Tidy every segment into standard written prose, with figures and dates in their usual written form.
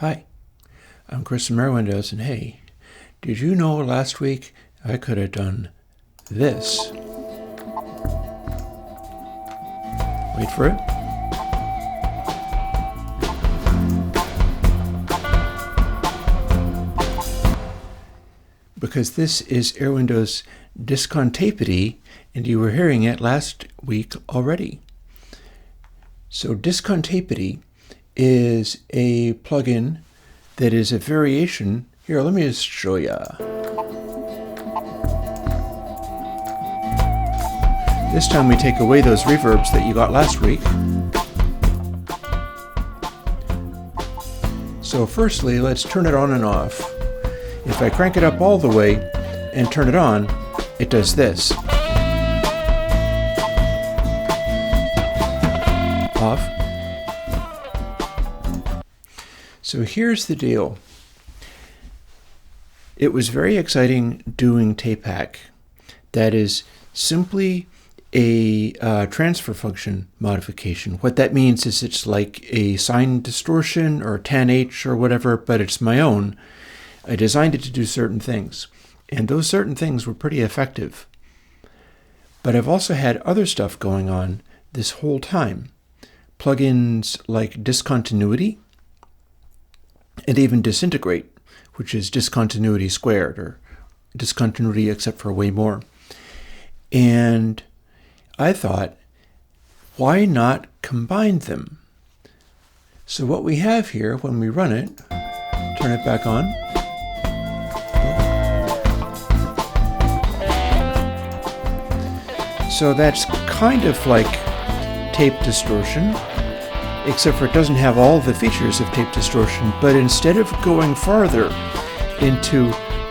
Hi, I'm Chris from Airwindows, and hey, did you know last week I could have done this? Wait for it. Because this is Airwindows Discontapeity, and you were hearing it last week already. So Discontapeity is a plugin that is a variation. Here, let me just show you. This time we take away those reverbs that you got last week. So firstly, let's turn it on and off. If I crank it up all the way and turn it on, it does this. Off. So here's the deal. It was very exciting doing TapeHack. That is simply a transfer function modification. What that means is it's like a sine distortion or tan-H or whatever, but it's my own. I designed it to do certain things, and those certain things were pretty effective. But I've also had other stuff going on this whole time. Plugins like Discontinuity and even Disintegrate, which is discontinuity squared, or discontinuity except for way more. And I thought, why not combine them? So what we have here, when we run it, turn it back on. So that's kind of like tape distortion, except for it doesn't have all the features of tape distortion, but instead of going farther into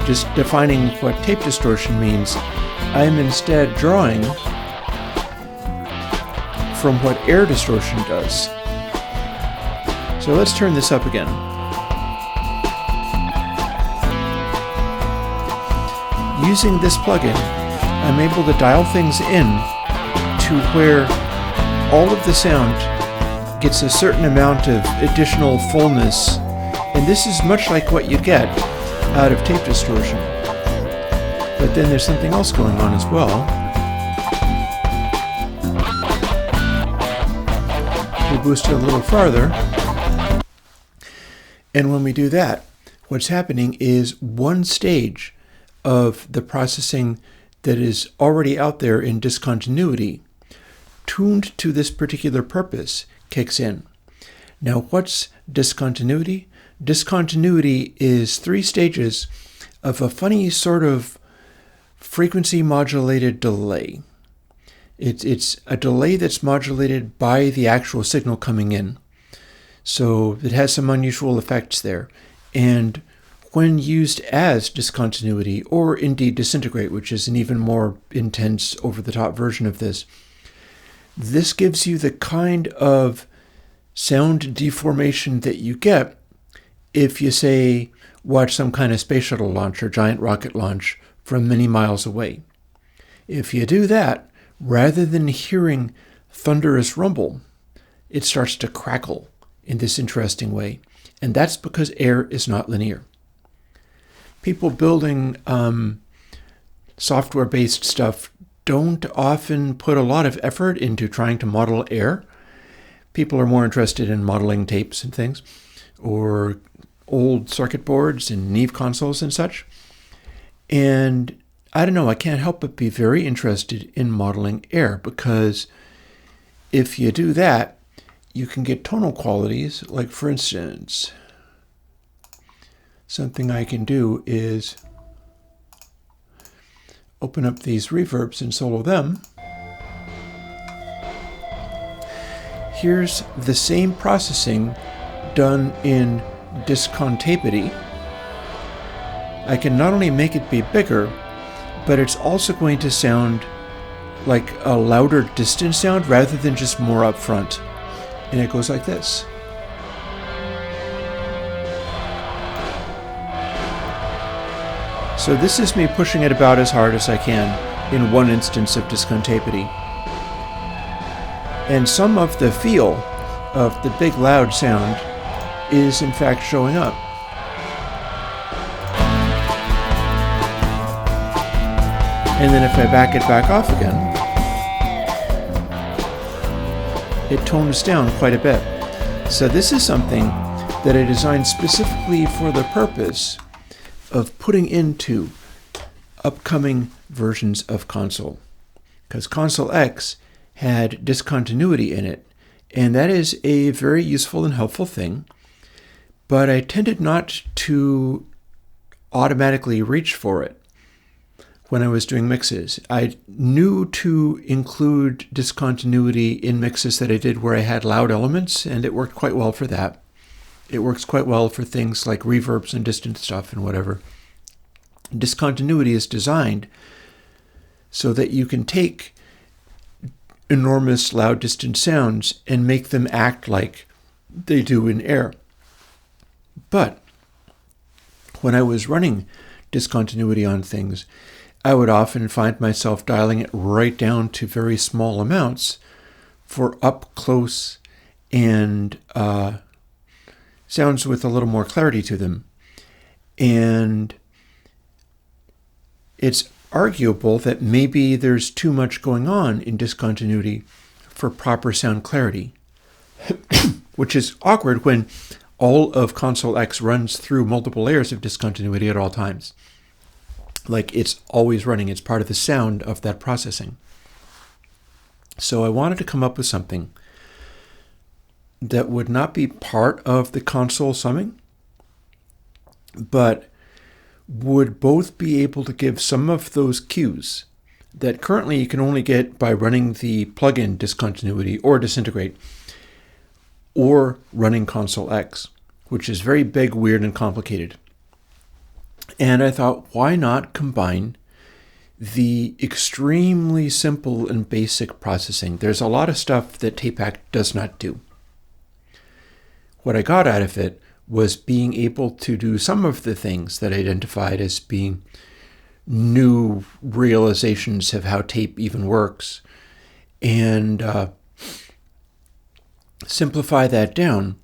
just defining what tape distortion means, I'm instead drawing from what air distortion does. So let's turn this up again. Using this plugin, I'm able to dial things in to where all of the sound gets a certain amount of additional fullness, and this is much like what you get out of tape distortion. But then there's something else going on as well. We boost it a little farther, and when we do that, what's happening is one stage of the processing that is already out there in discontinuity, tuned to this particular purpose, kicks in. Now, what's discontinuity? Discontinuity is 3 stages of a funny sort of frequency modulated delay. It's a delay that's modulated by the actual signal coming in. So it has some unusual effects there. And when used as discontinuity, or indeed disintegrate, which is an even more intense, over-the-top version of this, this gives you the kind of sound deformation that you get if you, say, watch some kind of space shuttle launch or giant rocket launch from many miles away. If you do that, rather than hearing thunderous rumble, it starts to crackle in this interesting way. And that's because air is not linear. People building software-based stuff don't often put a lot of effort into trying to model air. People are more interested in modeling tapes and things, or old circuit boards and Neve consoles and such. And I don't know, I can't help but be very interested in modeling air, because if you do that, you can get tonal qualities. Like, for instance, something I can do is open up these reverbs and solo them. Here's the same processing done in Discontapeity. I can not only make it be bigger, but it's also going to sound like a louder distant sound rather than just more up front. And it goes like this. So this is me pushing it about as hard as I can in one instance of Discontapeity. And some of the feel of the big loud sound is in fact showing up. And then if I back it back off again, it tones down quite a bit. So this is something that I designed specifically for the purpose of putting into upcoming versions of Console. Because ConsoleX had discontinuity in it, and that is a very useful and helpful thing, but I tended not to automatically reach for it when I was doing mixes. I knew to include discontinuity in mixes that I did where I had loud elements, and it worked quite well for that. It works quite well for things like reverbs and distant stuff and whatever. Discontinuity is designed so that you can take enormous loud distant sounds and make them act like they do in air. But when I was running discontinuity on things, I would often find myself dialing it right down to very small amounts for up close and sounds with a little more clarity to them. And it's arguable that maybe there's too much going on in discontinuity for proper sound clarity, which is awkward when all of ConsoleX runs through multiple layers of discontinuity at all times. Like it's always running, it's part of the sound of that processing. So I wanted to come up with something that would not be part of the console summing, but would both be able to give some of those cues that currently you can only get by running the plugin Discontinuity or Disintegrate, or running ConsoleX, which is very big, weird, and complicated. And I thought, why not combine the extremely simple and basic processing? There's a lot of stuff that TapeHack does not do. What I got out of it was being able to do some of the things that I identified as being new realizations of how tape even works, and simplify that down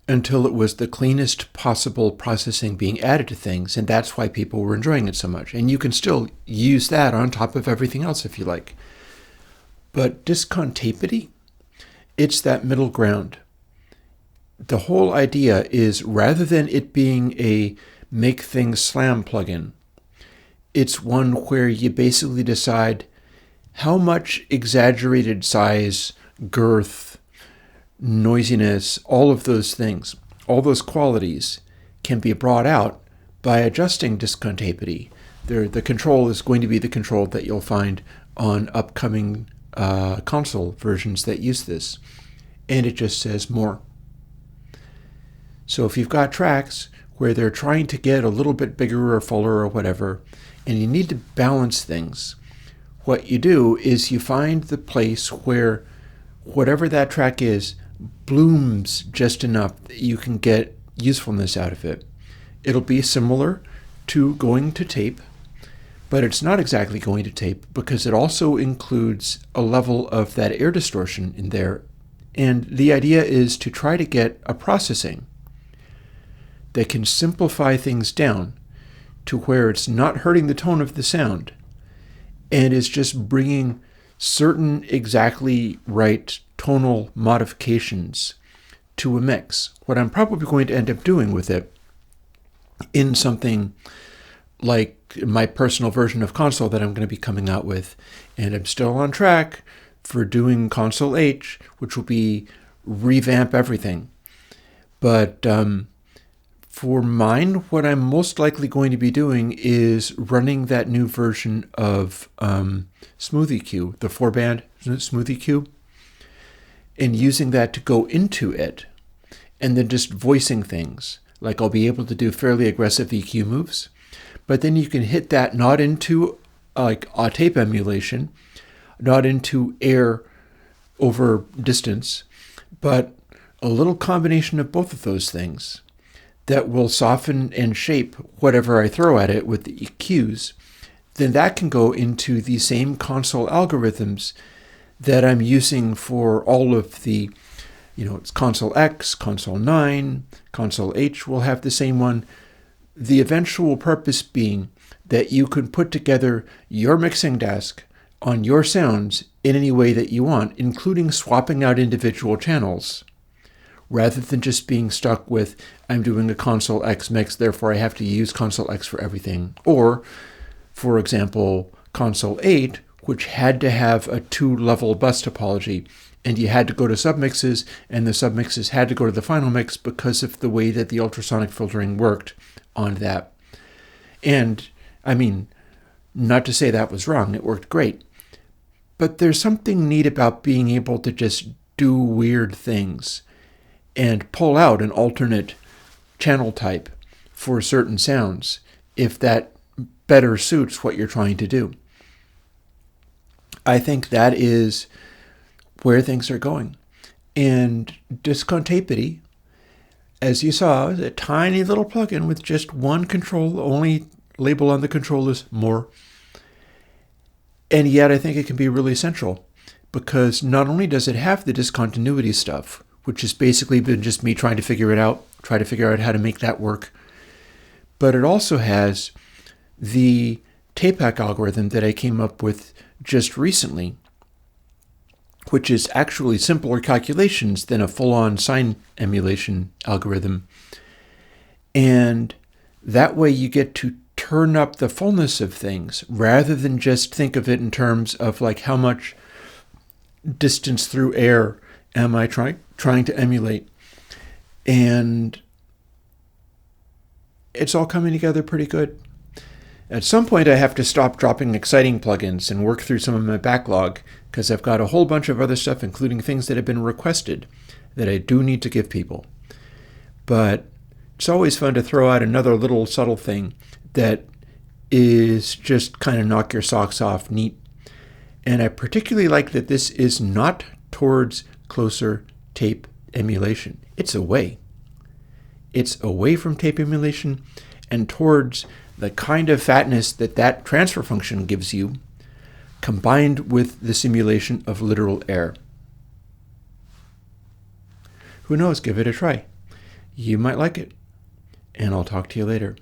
until it was the cleanest possible processing being added to things, and that's why people were enjoying it so much. And you can still use that on top of everything else if you like. But Discontapeity, it's that middle ground. The whole idea is, rather than it being a make things slam plugin, it's one where you basically decide how much exaggerated size, girth, noisiness, all of those things, all those qualities can be brought out by adjusting Discontapeity. The control is going to be the control that you'll find on upcoming console versions that use this. And it just says more. So if you've got tracks where they're trying to get a little bit bigger or fuller or whatever, and you need to balance things, what you do is you find the place where whatever that track is blooms just enough that you can get usefulness out of it. It'll be similar to going to tape, but it's not exactly going to tape because it also includes a level of that air distortion in there. And the idea is to try to get a processing that can simplify things down to where it's not hurting the tone of the sound and is just bringing certain exactly right tonal modifications to a mix. What I'm probably going to end up doing with it in something like my personal version of Console that I'm going to be coming out with, and I'm still on track for doing Console H, which will be revamp everything. But for mine, what I'm most likely going to be doing is running that new version of Smooth EQ, the 4-band Smooth EQ, and using that to go into it, and then just voicing things. Like I'll be able to do fairly aggressive EQ moves, but then you can hit that not into like a tape emulation, not into air over distance, but a little combination of both of those things that will soften and shape whatever I throw at it with the EQs. Then that can go into the same console algorithms that I'm using for all of the It's ConsoleX, Console 9, Console H will have the same one. The eventual purpose being that you can put together your mixing desk on your sounds in any way that you want, including swapping out individual channels, rather than just being stuck with, I'm doing a ConsoleX mix, therefore I have to use ConsoleX for everything. Or, for example, Console 8, which had to have a 2-level bus topology, and you had to go to submixes, and the submixes had to go to the final mix because of the way that the ultrasonic filtering worked on that. And, I mean, not to say that was wrong, it worked great. But there's something neat about being able to just do weird things and pull out an alternate channel type for certain sounds if that better suits what you're trying to do. I think that is where things are going. And Discontapeity, as you saw, is a tiny little plugin with just one control. The only label on the control is more. And yet I think it can be really essential, because not only does it have the discontinuity stuff, which has basically been just me trying to figure out how to make that work, but it also has the TapeHack algorithm that I came up with just recently, which is actually simpler calculations than a full-on sine emulation algorithm. And that way you get to turn up the fullness of things rather than just think of it in terms of like how much distance through air am I trying to emulate. And it's all coming together pretty good. At some point I have to stop dropping exciting plugins and work through some of my backlog, because I've got a whole bunch of other stuff, including things that have been requested, that I do need to give people. But it's always fun to throw out another little subtle thing that is just kind of knock your socks off neat. And I particularly like that this is not towards closer tape emulation. It's away. It's away from tape emulation and towards the kind of fatness that transfer function gives you, combined with the simulation of literal air. Who knows? Give it a try. You might like it. And I'll talk to you later.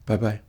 Bye-bye.